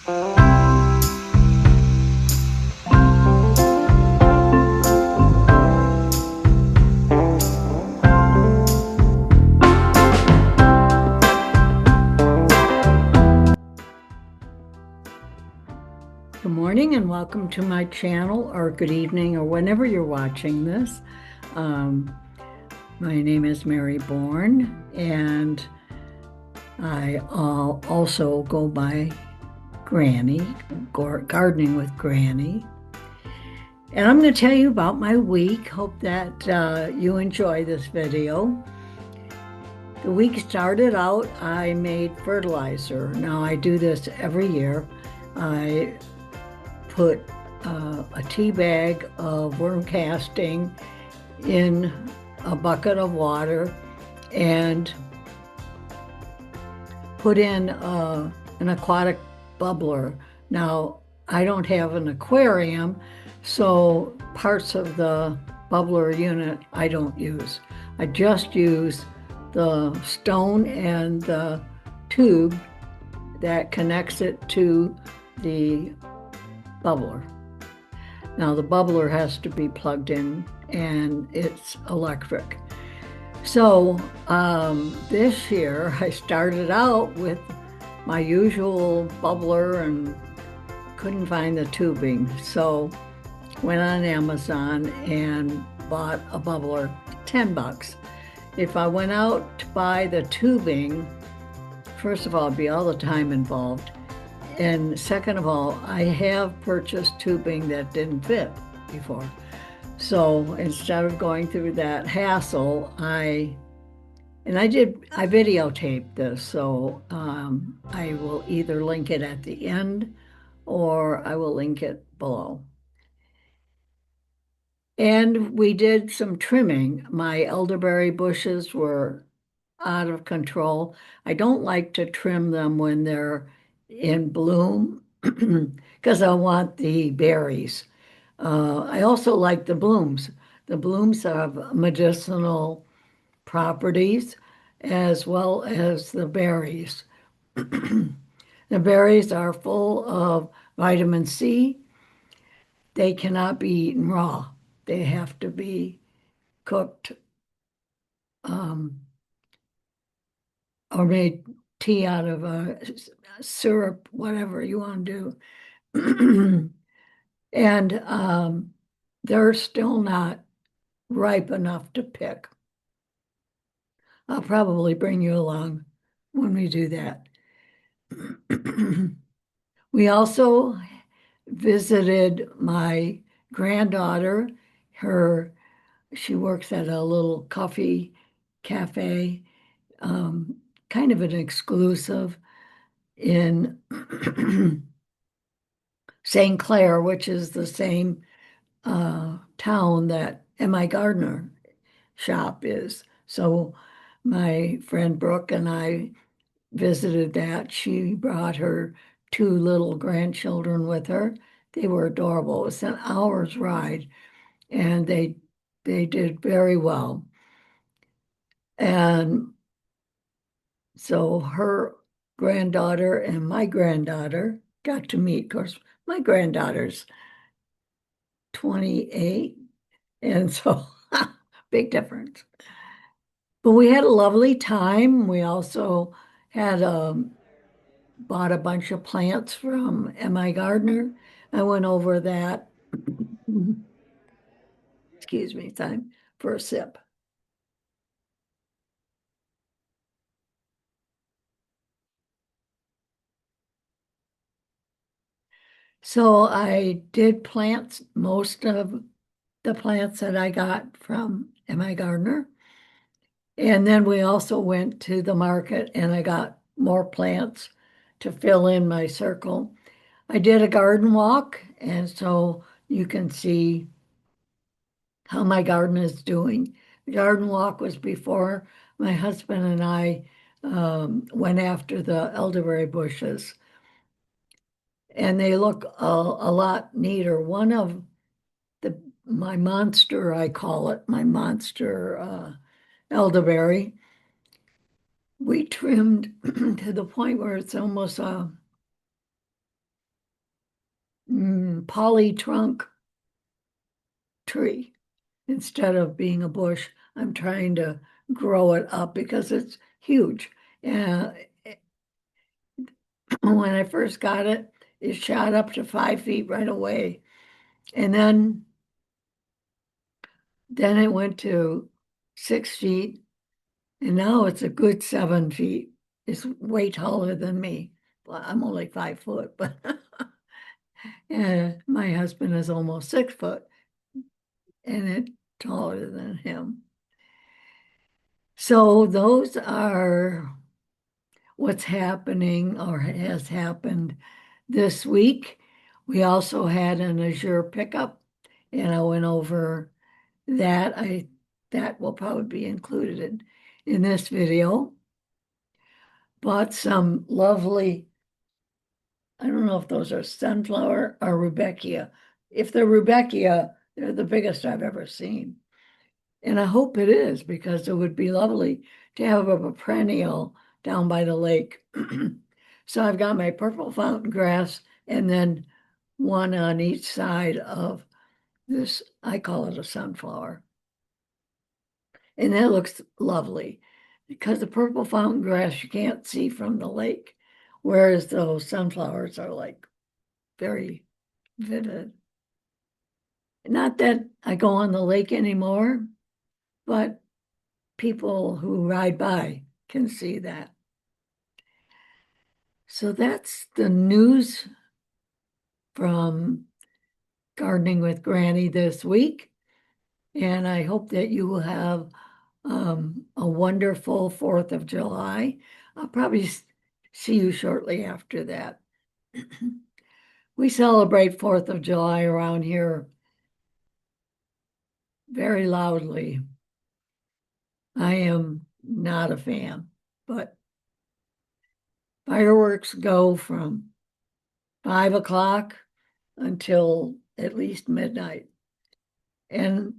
Good morning and welcome to my channel, or good evening, or whenever you're watching this. Um, my name is Mary Bourne, and I also go by Granny, Gardening with Granny. And I'm going to tell you about my week. Hope that you enjoy this video. The week started out, I made fertilizer. Now I do this every year. I put a tea bag of worm casting in a bucket of water and put in an aquatic bubbler. Now, I don't have an aquarium, so parts of the bubbler unit I don't use. I just use the stone and the tube that connects it to the bubbler. Now the bubbler has to be plugged in and it's electric. So this year I started out with my usual bubbler and couldn't find the tubing. So went on Amazon and bought a bubbler, 10 bucks. If I went out to buy the tubing, first of all, it'd be all the time involved. And second of all, I have purchased tubing that didn't fit before. So instead of going through that hassle, I videotaped this. So I will either link it at the end or I will link it below. And we did some trimming. My elderberry bushes were out of control. I don't like to trim them when they're in bloom because I want the berries. I also like the blooms. The blooms have medicinal properties as well as the berries. The berries are full of vitamin C. They cannot be eaten raw. They have to be cooked um, or made tea out of a syrup, whatever you want to do. And they're still not ripe enough to pick. I'll probably bring you along when we do that. We also visited my granddaughter. She works at a little coffee cafe, kind of an exclusive in St. Clair, which is the same town that MI Gardner shop is. So my friend Brooke and I visited that. She brought her two little grandchildren with her. They were adorable. It was an hour's ride, and they did very well. And so her granddaughter and my granddaughter got to meet. Of course, my granddaughter's 28, and so big difference. But we had a lovely time. We also had bought a bunch of plants from MI Gardner. I went over that. Excuse me, time for a sip. So I did plant most of the plants that I got from MI Gardner. And then we also went to the market and I got more plants to fill in my circle. I did a garden walk, and so you can see how my garden is doing. The garden walk was before my husband and I went after the elderberry bushes, and they look a lot neater. One of my monster, I call it, my monster elderberry, we trimmed to the point where it's almost poly-trunk tree. Instead of being a bush, I'm trying to grow it up because it's huge. And when I first got it, it shot up to 5 feet right away. And then it went to 6 feet, and now it's a good 7 feet. It's way taller than me. Well, I'm only 5 foot, but and my husband is almost 6 foot, and it's taller than him. So those are what's happening or has happened this week. We also had an Azure pickup, and I went over that. That will probably be included in this video. Bought some lovely, I don't know if those are sunflower or rudbeckia. If they're rudbeckia, they're the biggest I've ever seen. And I hope it is, because it would be lovely to have a perennial down by the lake. So I've got my purple fountain grass and then one on each side of this, I call it a sunflower. And that looks lovely because the purple fountain grass you can't see from the lake, whereas those sunflowers are like very vivid. Not that I go on the lake anymore, but people who ride by can see that. So that's the news from Gardening with Granny this week. And I hope that you will have a wonderful 4th of July. I'll probably see you shortly after that. We celebrate 4th of July around here very loudly. I am not a fan, but fireworks go from 5 o'clock until at least midnight. And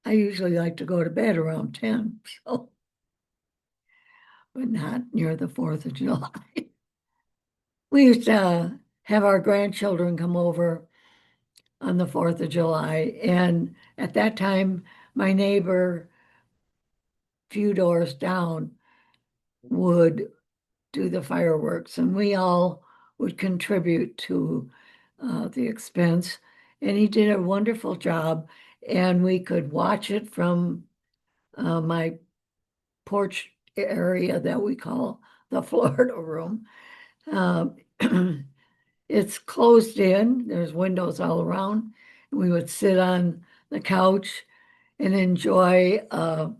I usually like to go to bed around 10, so, but not near the 4th of July. We used to have our grandchildren come over on the 4th of July. And at that time, my neighbor, few doors down, would do the fireworks, and we all would contribute to the expense. And he did a wonderful job, and we could watch it from my porch area that we call the Florida room. It's closed in, there's windows all around. We would sit on the couch and enjoy a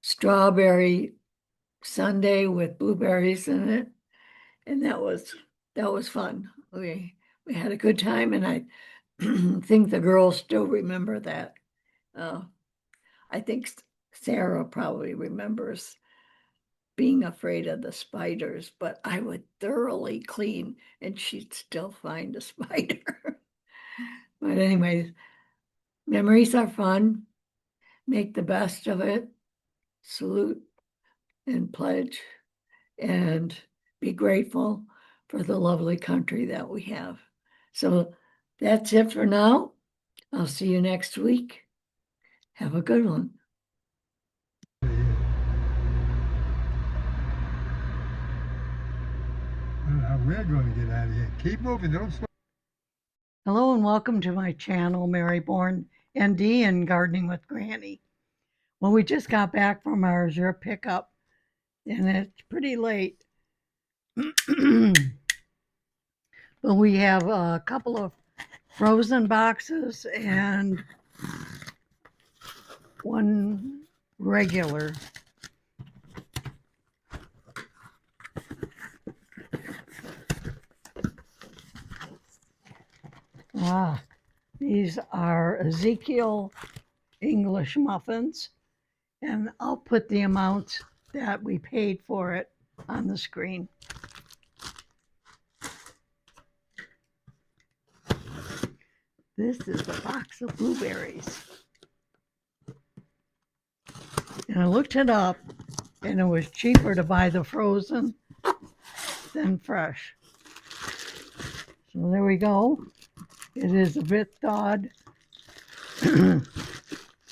strawberry sundae with blueberries in it. And that was fun. We had a good time, and I think the girls still remember that. Uh, I think Sarah probably remembers being afraid of the spiders, but I would thoroughly clean and she'd still find a spider. But anyways, memories are fun. Make the best of it. Salute and pledge and be grateful for the lovely country that we have. So that's it for now. I'll see you next week. Have a good one. How we're going to get out of here. Keep moving, don't slow. Hello and welcome to my channel, Mary Bourne, ND and Gardening with Granny. Well, we just got back from our Azure pickup, and it's pretty late. But we have a couple of frozen boxes and one regular. These are Ezekiel English muffins, and I'll put the amounts that we paid for it on the screen. This is a box of blueberries. And I looked it up, and it was cheaper to buy the frozen than fresh. So there we go. It is a bit thawed.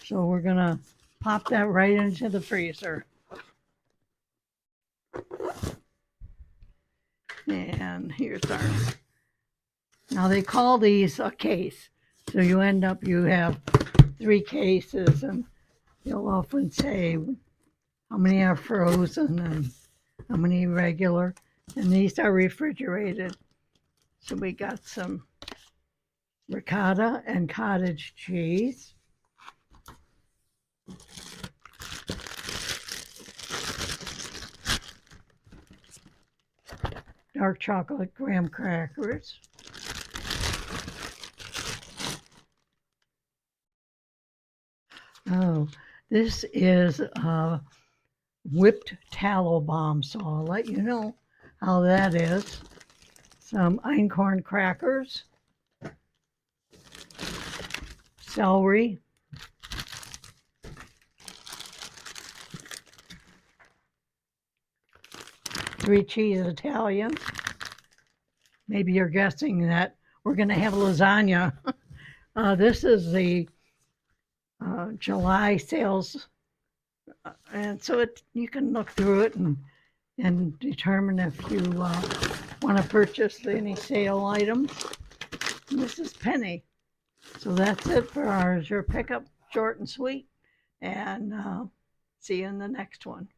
So we're gonna pop that right into the freezer. And here's our, now they call these a case. So you have 3 cases, and they'll often say how many are frozen and how many regular. And these are refrigerated. So we got some ricotta and cottage cheese. Dark chocolate graham crackers. Oh, this is whipped tallow bomb, so I'll let you know how that is. Some einkorn crackers, celery, three cheese Italian. Maybe you're guessing that we're going to have lasagna. This is the July sales, and so you can look through it and determine if you want to purchase any sale items. And this is Penny. So that's it for our Azure pickup, short and sweet, and see you in the next one.